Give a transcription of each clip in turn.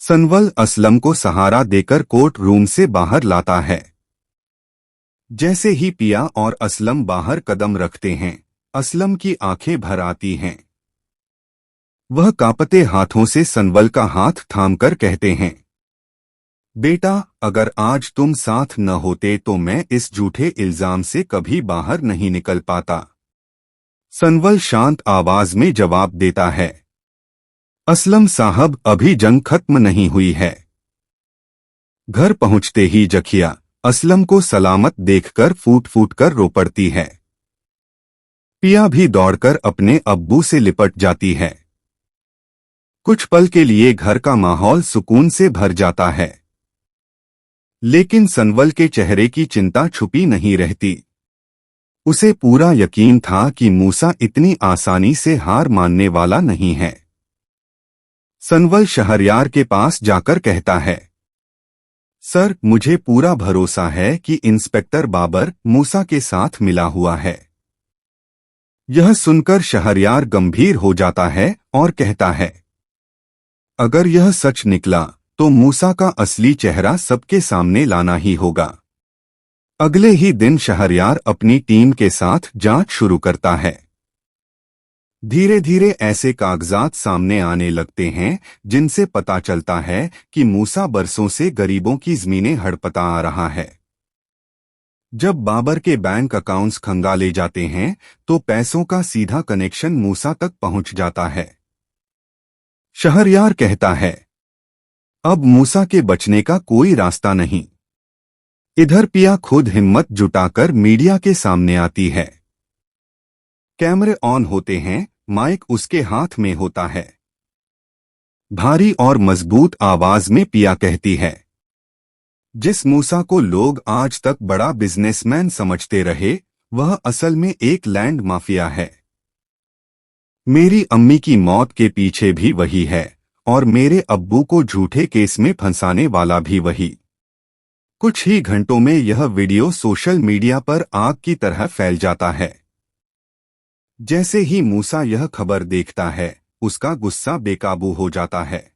सनवल असलम को सहारा देकर court room से बाहर लाता है। जैसे ही पिया और असलम बाहर कदम रखते हैं, असलम की आंखें भर आती हैं। वह कांपते हाथों से सनवल का हाथ थामकर कहते हैं, बेटा, अगर आज तुम साथ न होते तो मैं इस झूठे इल्जाम से कभी बाहर नहीं निकल पाता। सनवल शांत आवाज में जवाब देता है, असलम साहब, अभी जंग खत्म नहीं हुई है। घर पहुंचते ही जखिया असलम को सलामत देखकर फूट फूट कर रो पड़ती है। पिया भी दौड़कर अपने अब्बू से लिपट जाती है। कुछ पल के लिए घर का माहौल सुकून से भर जाता है, लेकिन सनवल के चेहरे की चिंता छुपी नहीं रहती। उसे पूरा यकीन था कि मूसा इतनी आसानी से हार मानने वाला नहीं है। सनवल शहरयार के पास जाकर कहता है, सर, मुझे पूरा भरोसा है कि इंस्पेक्टर बाबर मूसा के साथ मिला हुआ है। यह सुनकर शहरयार गंभीर हो जाता है और कहता है, अगर यह सच निकला तो मूसा का असली चेहरा सबके सामने लाना ही होगा। अगले ही दिन शहरयार अपनी टीम के साथ जांच शुरू करता है। धीरे धीरे ऐसे कागजात सामने आने लगते हैं जिनसे पता चलता है कि मूसा बरसों से गरीबों की जमीनें हड़पता आ रहा है। जब बाबर के बैंक अकाउंट्स खंगाले जाते हैं तो पैसों का सीधा कनेक्शन मूसा तक पहुंच जाता है। शहरयार कहता है, अब मूसा के बचने का कोई रास्ता नहीं। इधर पिया खुद हिम्मत जुटाकर मीडिया के सामने आती है। कैमरे ऑन होते हैं, माइक उसके हाथ में होता है। भारी और मजबूत आवाज में पिया कहती है, जिस मूसा को लोग आज तक बड़ा बिजनेसमैन समझते रहे, वह असल में एक लैंड माफिया है। मेरी अम्मी की मौत के पीछे भी वही है और मेरे अब्बू को झूठे केस में फंसाने वाला भी वही। कुछ ही घंटों में यह वीडियो सोशल मीडिया पर आग की तरह फैल जाता है। जैसे ही मूसा यह खबर देखता है, उसका गुस्सा बेकाबू हो जाता है।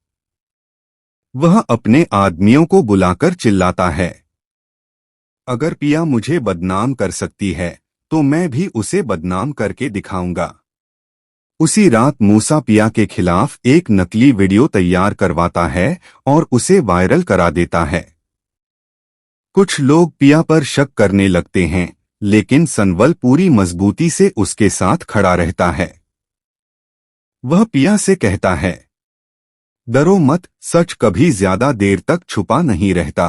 वह अपने आदमियों को बुलाकर चिल्लाता है, अगर पिया मुझे बदनाम कर सकती है तो मैं भी उसे बदनाम करके दिखाऊंगा। उसी रात मूसा पिया के खिलाफ एक नकली वीडियो तैयार करवाता है और उसे वायरल करा देता है। कुछ लोग पिया पर शक करने लगते हैं, लेकिन सनवल पूरी मजबूती से उसके साथ खड़ा रहता है। वह पिया से कहता है, डरो मत, सच कभी ज्यादा देर तक छुपा नहीं रहता।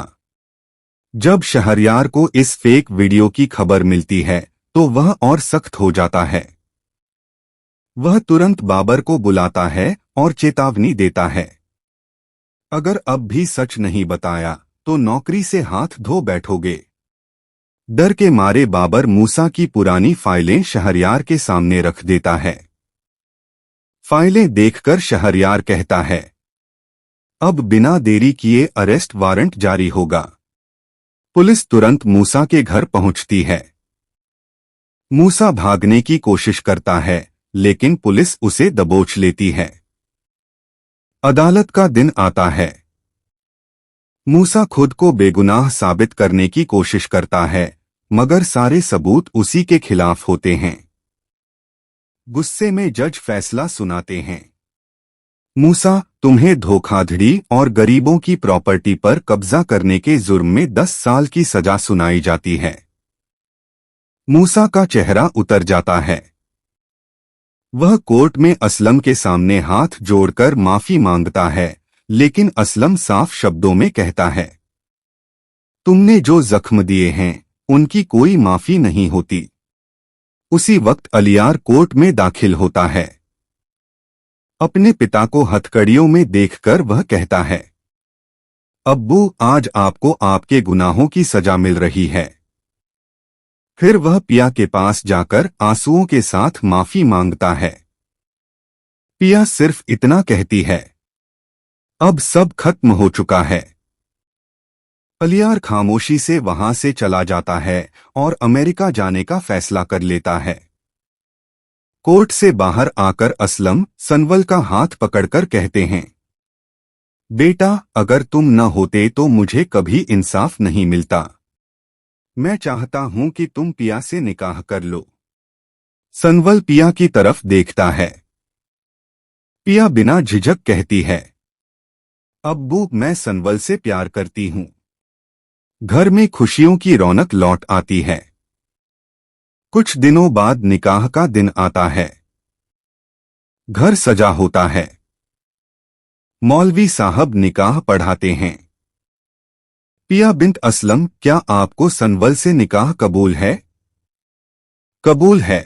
जब शहरयार को इस फेक वीडियो की खबर मिलती है तो वह और सख्त हो जाता है। वह तुरंत बाबर को बुलाता है और चेतावनी देता है, अगर अब भी सच नहीं बताया तो नौकरी से हाथ धो बैठोगे। डर के मारे बाबर मूसा की पुरानी फाइलें शहरयार के सामने रख देता है। फाइलें देखकर शहरयार कहता है, अब बिना देरी किए अरेस्ट वारंट जारी होगा। पुलिस तुरंत मूसा के घर पहुंचती है। मूसा भागने की कोशिश करता है, लेकिन पुलिस उसे दबोच लेती है। अदालत का दिन आता है। मूसा खुद को बेगुनाह साबित करने की कोशिश करता है, मगर सारे सबूत उसी के खिलाफ होते हैं। गुस्से में जज फैसला सुनाते हैं, मूसा, तुम्हें धोखाधड़ी और गरीबों की प्रॉपर्टी पर कब्जा करने के जुर्म में 10 साल की सजा सुनाई जाती है। मूसा का चेहरा उतर जाता है। वह कोर्ट में असलम के सामने हाथ जोड़कर माफी मांगता है, लेकिन असलम साफ शब्दों में कहता है, तुमने जो जख्म दिए हैं उनकी कोई माफी नहीं होती। उसी वक्त अलियार कोर्ट में दाखिल होता है। अपने पिता को हथकड़ियों में देखकर वह कहता है, अब्बू, आज आपको आपके गुनाहों की सजा मिल रही है। फिर वह पिया के पास जाकर आंसुओं के साथ माफी मांगता है। पिया सिर्फ इतना कहती है, अब सब खत्म हो चुका है। अलियार खामोशी से वहां से चला जाता है और अमेरिका जाने का फैसला कर लेता है। कोर्ट से बाहर आकर असलम सनवल का हाथ पकड़कर कहते हैं, बेटा, अगर तुम न होते तो मुझे कभी इंसाफ नहीं मिलता। मैं चाहता हूं कि तुम पिया से निकाह कर लो। सनवल पिया की तरफ देखता है। पिया बिना झिझक कहती है, अब्बू, मैं सनवल से प्यार करती हूं। घर में खुशियों की रौनक लौट आती है। कुछ दिनों बाद निकाह का दिन आता है। घर सजा होता है। मौलवी साहब निकाह पढ़ाते हैं। पिया बिन्त असलम, क्या आपको सनवल से निकाह कबूल है? कबूल है।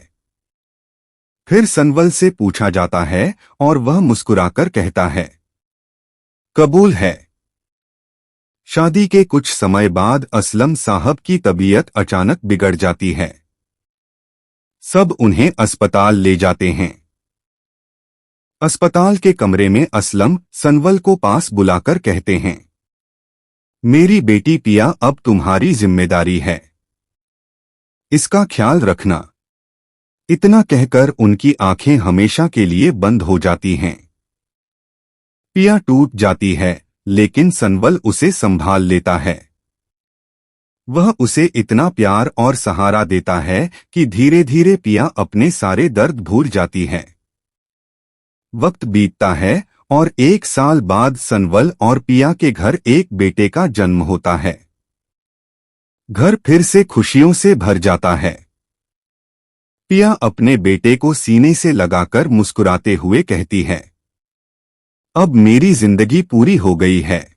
फिर सनवल से पूछा जाता है और वह मुस्कुराकर कहता है, कबूल है। शादी के कुछ समय बाद असलम साहब की तबीयत अचानक बिगड़ जाती है। सब उन्हें अस्पताल ले जाते हैं। अस्पताल के कमरे में असलम सनवल को पास बुलाकर कहते हैं, मेरी बेटी पिया अब तुम्हारी जिम्मेदारी है। इसका ख्याल रखना। इतना कहकर उनकी आंखें हमेशा के लिए बंद हो जाती हैं। पिया टूट जाती है, लेकिन सनवल उसे संभाल लेता है। वह उसे इतना प्यार और सहारा देता है कि धीरे धीरे पिया अपने सारे दर्द भूल जाती है। वक्त बीतता है और 1 साल बाद सनवल और पिया के घर एक बेटे का जन्म होता है। घर फिर से खुशियों से भर जाता है। पिया अपने बेटे को सीने से लगाकर मुस्कुराते हुए कहती है, अब मेरी जिंदगी पूरी हो गई है।